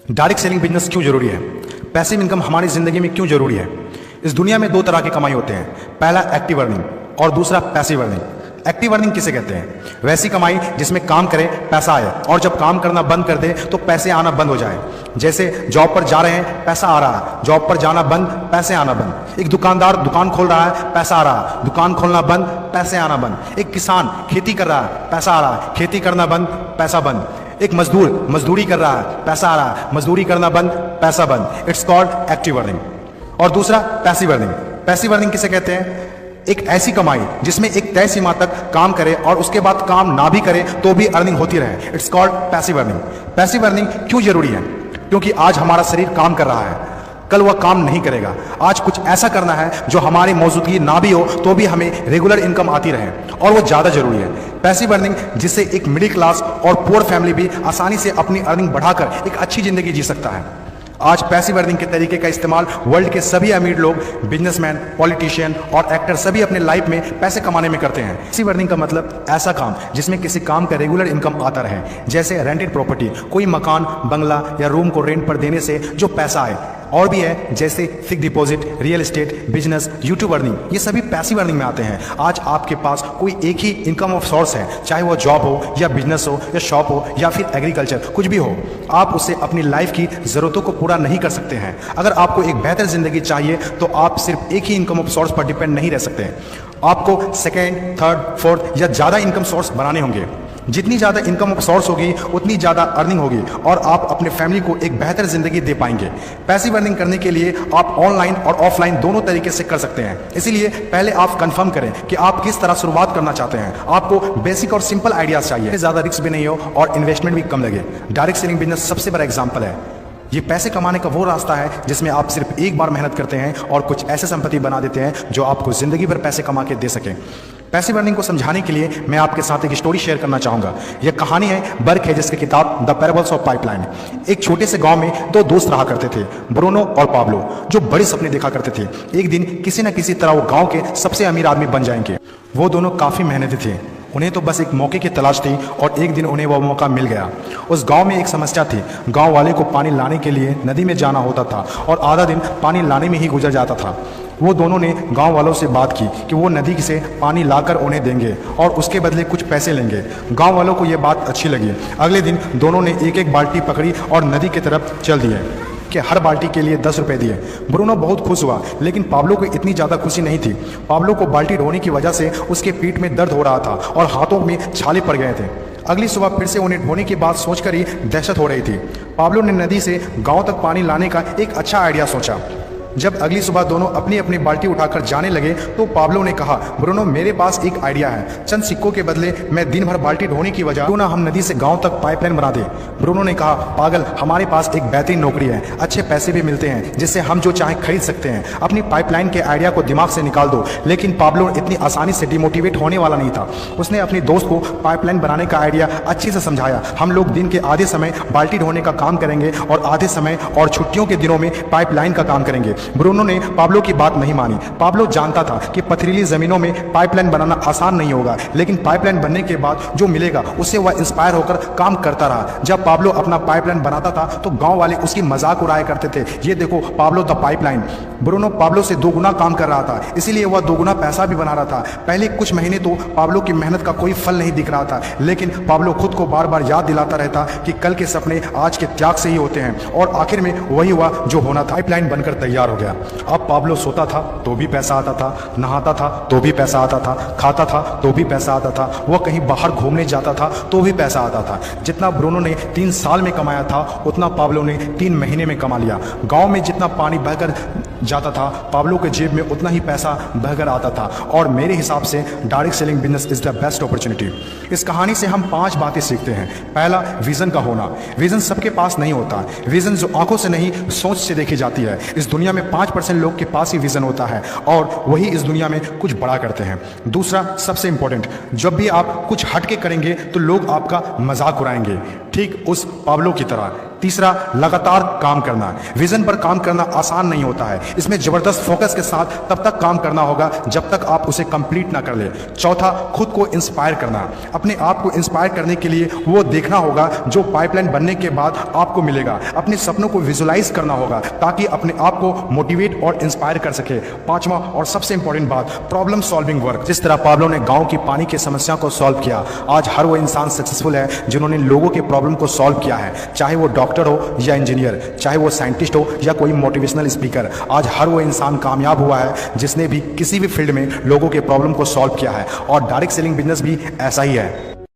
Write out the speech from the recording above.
Direct selling business क्यों जरूरी है? पैसिव इनकम हमारी जिंदगी में क्यों जरूरी है? इस दुनिया में दो तरह की कमाई होते हैं, पहला एक्टिव अर्निंग और दूसरा पैसिव अर्निंग। एक्टिव अर्निंग किसे कहते हैं? वैसी कमाई जिसमें काम करे पैसा आए और जब काम करना बंद कर दे तो पैसे आना बंद हो जाए। जैसे जॉब पर जा रहे हैं, पैसा आ रहा है, जॉब पर जाना बंद, पैसे आना बंद। एक दुकानदार दुकान खोल रहा है, पैसा आ रहा है, दुकान खोलना बंद, पैसे आना बंद। एक किसान खेती कर रहा है, पैसा आ रहा है, खेती करना बंद, पैसा बंद। एक मजदूर मजदूरी कर रहा है, पैसा आ रहा है, मजदूरी करना बंद, पैसा बंद। It's called active earning. और दूसरा पैसिव अर्निंग। पैसिव अर्निंग किसे कहते हैं? एक ऐसी कमाई जिसमें एक तय सीमा तक काम करे और उसके बाद काम ना भी करे तो भी अर्निंग होती रहे। It's called passive earning. Passive earning क्यों जरूरी है? क्योंकि आज हमारा शरीर काम कर रहा है, कल वह काम नहीं करेगा। आज कुछ ऐसा करना है जो हमारी मौजूदगी ना भी हो तो भी हमें रेगुलर इनकम आती रहे, और वो ज़्यादा जरूरी है। पैसिव अर्निंग जिससे एक मिडिल क्लास और पुअर फैमिली भी आसानी से अपनी अर्निंग बढ़ाकर एक अच्छी जिंदगी जी सकता है। आज पैसिव अर्निंग के तरीके का इस्तेमाल वर्ल्ड के सभी अमीर लोग, बिजनेसमैन, पॉलिटिशियन और एक्टर सभी अपने लाइफ में पैसे कमाने में करते हैं। पैसिव अर्निंग का मतलब ऐसा काम जिसमें किसी काम का रेगुलर इनकम आता रहे, जैसे रेंटेड प्रॉपर्टी, कोई मकान, बंगला या रूम को रेंट पर देने से जो पैसा आए। और भी है जैसे fix deposit, real estate, business, YouTube earning, ये सभी पैसिव अर्निंग में आते हैं। आज आपके पास कोई एक ही इनकम ऑफ सोर्स है, चाहे वो जॉब हो या बिजनेस हो या शॉप हो या फिर एग्रीकल्चर, कुछ भी हो। आप उससे अपनी लाइफ की जरूरतों को पूरा नहीं कर सकते हैं। अगर आपको एक बेहतर जिंदगी चाहिए तो आप सिर्फ एक ही इनकम ऑफ सोर्स पर डिपेंड नहीं रह सकते। आपको सेकेंड, थर्ड, फोर्थ या ज्यादा इनकम सोर्स बनाने होंगे। जितनी ज़्यादा इनकम ऑफ सोर्स होगी उतनी ज़्यादा अर्निंग होगी और आप अपने फैमिली को एक बेहतर जिंदगी दे पाएंगे। पैसिव अर्निंग करने के लिए आप ऑनलाइन और ऑफलाइन दोनों तरीके से कर सकते हैं। इसीलिए पहले आप कंफर्म करें कि आप किस तरह शुरुआत करना चाहते हैं। आपको बेसिक और सिंपल आइडियाज चाहिए, ज़्यादा रिस्क भी नहीं हो और इन्वेस्टमेंट भी कम लगे। डायरेक्ट सेलिंग बिजनेस सबसे बड़ा एग्जाम्पल है। ये पैसे कमाने का वो रास्ता है जिसमें आप सिर्फ एक बार मेहनत करते हैं और कुछ ऐसे संपत्ति बना देते हैं जो आपको जिंदगी भर पैसे कमा के दे सके। पैसिव अर्निंग को समझाने के लिए मैं आपके साथ एक स्टोरी शेयर करना चाहूंगा। यह कहानी है बर्क हेजेस की किताब द पैराबल्स ऑफ पाइपलाइन। एक छोटे से गांव में दो दोस्त रहा करते थे, ब्रूनो और पाब्लो, जो बड़े सपने देखा करते थे। एक दिन किसी न किसी तरह वो गांव के सबसे अमीर आदमी बन जाएंगे। वो दोनों काफी मेहनती थे, उन्हें तो बस एक मौके की तलाश थी और एक दिन उन्हें वह मौका मिल गया। उस गांव में एक समस्या थी, गांव वाले को पानी लाने के लिए नदी में जाना होता था और आधा दिन पानी लाने में ही गुजर जाता था। वो दोनों ने गांव वालों से बात की कि वो नदी से पानी लाकर उन्हें देंगे और उसके बदले कुछ पैसे लेंगे। गांव वालों को ये बात अच्छी लगी। अगले दिन दोनों ने एक एक बाल्टी पकड़ी और नदी की तरफ चल दिए कि हर बाल्टी के लिए 10 रुपए दिए। ब्रूनो बहुत खुश हुआ, लेकिन पाब्लो को इतनी ज़्यादा खुशी नहीं थी। पाब्लो को बाल्टी ढोने की वजह से उसके पीठ में दर्द हो रहा था और हाथों में छाले पड़ गए थे। अगली सुबह फिर से उन्हें ढोने की बात सोचकर ही दहशत हो रही थी। पाब्लो ने नदी से गांव तक पानी लाने का एक अच्छा आइडिया सोचा। जब अगली सुबह दोनों अपनी अपनी बाल्टी उठाकर जाने लगे तो पाब्लो ने कहा, ब्रूनो मेरे पास एक आइडिया है। चंद सिक्कों के बदले मैं दिन भर बाल्टी ढोने की वजह क्यों ना हम नदी से गांव तक पाइपलाइन बना दे। ब्रूनो ने कहा, पागल, हमारे पास एक बेहतरीन नौकरी है, अच्छे पैसे भी मिलते हैं जिससे हम जो चाहे खरीद सकते हैं। अपनी पाइपलाइन के आइडिया को दिमाग से निकाल दो। लेकिन पाब्लो इतनी आसानी से डिमोटिवेट होने वाला नहीं था। उसने अपने दोस्त को पाइपलाइन बनाने का आइडिया अच्छे से समझाया। हम लोग दिन के आधे समय बाल्टी ढोने का काम करेंगे और आधे समय और छुट्टियों के दिनों में पाइपलाइन का काम करेंगे। ब्रूनो ने पाब्लो की बात नहीं मानी। पाब्लो जानता था कि पथरीली जमीनों में पाइपलाइन बनाना आसान नहीं होगा, लेकिन पाइपलाइन बनने के बाद जो मिलेगा उससे वह इंस्पायर होकर काम करता रहा। जब पाब्लो अपना पाइपलाइन बनाता था तो गांव वाले उसकी मजाक उड़ाया करते थे, ये देखो Pablo the pipeline. Bruno Pablo से दोगुना काम कर रहा था, इसीलिए वह दोगुना पैसा भी बना रहा था। पहले कुछ महीने तो पाब्लो की मेहनत का कोई फल नहीं दिख रहा था, लेकिन पाब्लो खुद को बार बार याद दिलाता रहता कि कल के सपने आज के त्याग से ही होते हैं, और आखिर में वही हुआ जो होना था। पाइपलाइन बनकर तैयार हो गया। अब पाब्लो सोता था तो भी पैसा आता था, नहाता था तो भी पैसा आता था, खाता था तो भी पैसा आता था, वह कहीं बाहर घूमने जाता था तो भी पैसा आता था। जितना ब्रूनो ने 3 साल में कमाया था उतना पाब्लो ने 3 महीने में कमा लिया। गांव में जितना पानी बहकर जाता था पाब्लो के जेब में उतना ही पैसा बहकर आता था। और मेरे हिसाब से direct selling business is the best opportunity. इस कहानी से हम 5 बातें सीखते हैं। पहला, विजन का होना। विजन सबके पास नहीं होता। विजन जो आंखों से नहीं सोच से देखी जाती है। इस दुनिया में 5% लोग के पास ही विजन होता है और वही इस दुनिया में कुछ बड़ा करते हैं। दूसरा, सबसे इंपॉर्टेंट, जब भी आप कुछ हटके करेंगे तो लोग आपका मजाक उड़ाएंगे। ठीक उस पाब्लो की तरह। तीसरा, लगातार काम करना। विजन पर काम करना आसान नहीं होता है, इसमें जबरदस्त फोकस के साथ तब तक काम करना होगा जब तक आप उसे कंप्लीट ना कर ले। चौथा, खुद को इंस्पायर करना। अपने आप को इंस्पायर करने के लिए वो देखना होगा जो पाइपलाइन बनने के बाद आपको मिलेगा। अपने सपनों को विजुलाइज करना होगा ताकि अपने आप को मोटिवेट और इंस्पायर कर सके। पांचवा और सबसे इंपॉर्टेंट बात, प्रॉब्लम सॉल्विंग वर्क। जिस तरह पाब्लो ने गांव की पानी की समस्या को सॉल्व किया, आज हर वो इंसान सक्सेसफुल है जिन्होंने लोगों के प्रॉब्लम को सॉल्व किया है, चाहे वो डॉक्टर हो या इंजीनियर, चाहे वो साइंटिस्ट हो या कोई मोटिवेशनल स्पीकर। आज हर वो इंसान कामयाब हुआ है जिसने भी किसी भी फील्ड में लोगों के प्रॉब्लम को सॉल्व किया है, और डायरेक्ट सेलिंग बिजनेस भी ऐसा ही है।